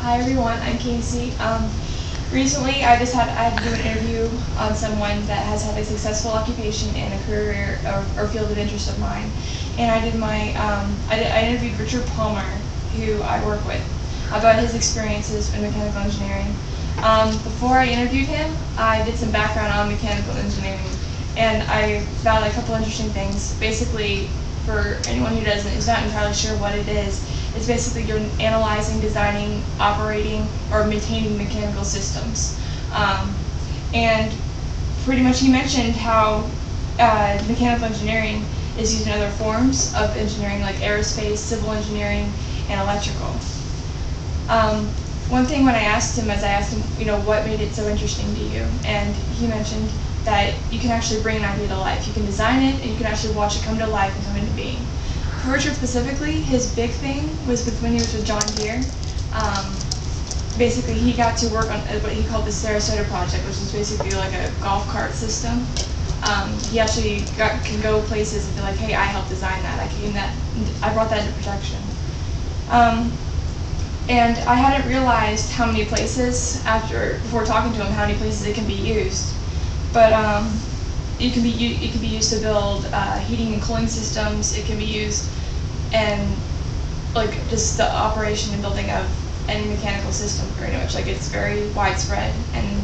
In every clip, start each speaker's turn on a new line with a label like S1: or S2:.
S1: Hi everyone, I'm Casey. Recently I had to do an interview on someone that has had a successful occupation and a career or field of interest of mine. And I did I interviewed Richard Palmer, who I work with, about his experiences in mechanical engineering. Before I interviewed him, I did some background on mechanical engineering, and I found a couple interesting things. Basically, for anyone who's not entirely sure what it is, it's basically you're analyzing, designing, operating, or maintaining mechanical systems. And pretty much he mentioned how mechanical engineering is used in other forms of engineering, like aerospace, civil engineering, and electrical. One thing when I asked him, what made it so interesting to you, and he mentioned that you can actually bring an idea to life. You can design it, and you can actually watch it come to life and come into being. For Richard specifically, his big thing was when he was with John Deere. Basically, he got to work on what he called the Sarasota project, which is basically like a golf cart system. He actually can go places and be like, hey, I helped design that. I brought that into production. And I hadn't realized how many places, before talking to him, how many places it can be used. But it can be used to build heating and cooling systems. It can be used in just the operation and building of any mechanical system, pretty much. It's very widespread, and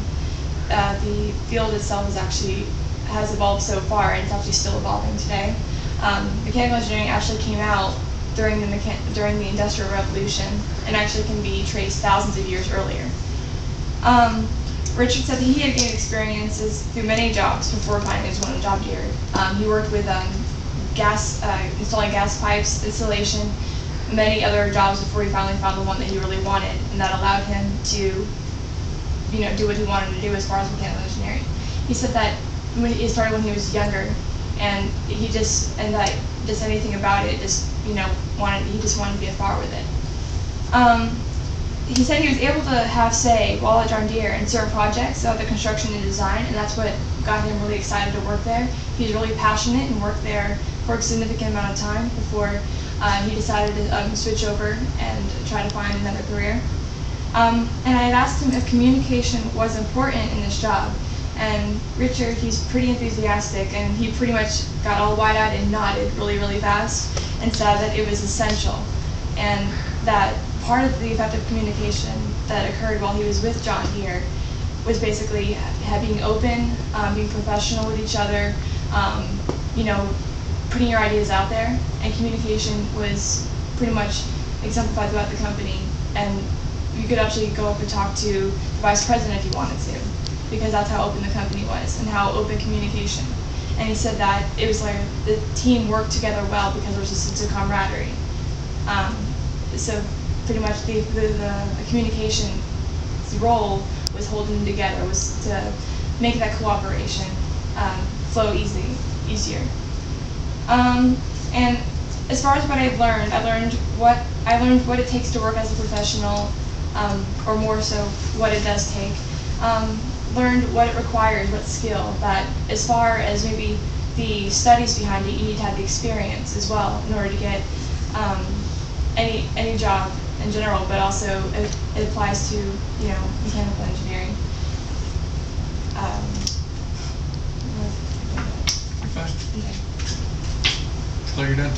S1: the field itself has evolved so far, and it's actually still evolving today. Mechanical engineering actually came out during the Industrial Revolution, and actually can be traced thousands of years earlier. Richard said that he had gained experiences through many jobs before finding his one job here. He worked with installing gas pipes, installation, many other jobs before he finally found the one that he really wanted, and that allowed him to, do what he wanted to do as far as mechanical engineering. He said that it started when he was younger, and just anything about it, he just wanted to be a part with it. He said he was able to have say while at John Deere in certain projects about the construction and design, and that's what got him really excited to work there. He was really passionate and worked there for a significant amount of time before he decided to switch over and try to find another career. And I had asked him if communication was important in this job, and Richard, he's pretty enthusiastic, and he pretty much got all wide-eyed and nodded really, really fast and said that it was essential, and that part of the effective communication that occurred while he was with John Deere was basically being open, being professional with each other, putting your ideas out there, and communication was pretty much exemplified throughout the company. And you could actually go up and talk to the vice president if you wanted to, because that's how open the company was and how open communication. And he said that it was like the team worked together well because there was a sense of camaraderie. So pretty much the communication role was holding them together, was to make that cooperation flow easier. And as far as what I've learned, I learned what it takes to work as a professional, or more so what it does take. Learned what it requires, what skill, that as far as maybe the studies behind it, you need to have the experience as well in order to get any job in general, but also it applies to mechanical engineering.
S2: You're fine.
S1: Okay.
S2: So you're done.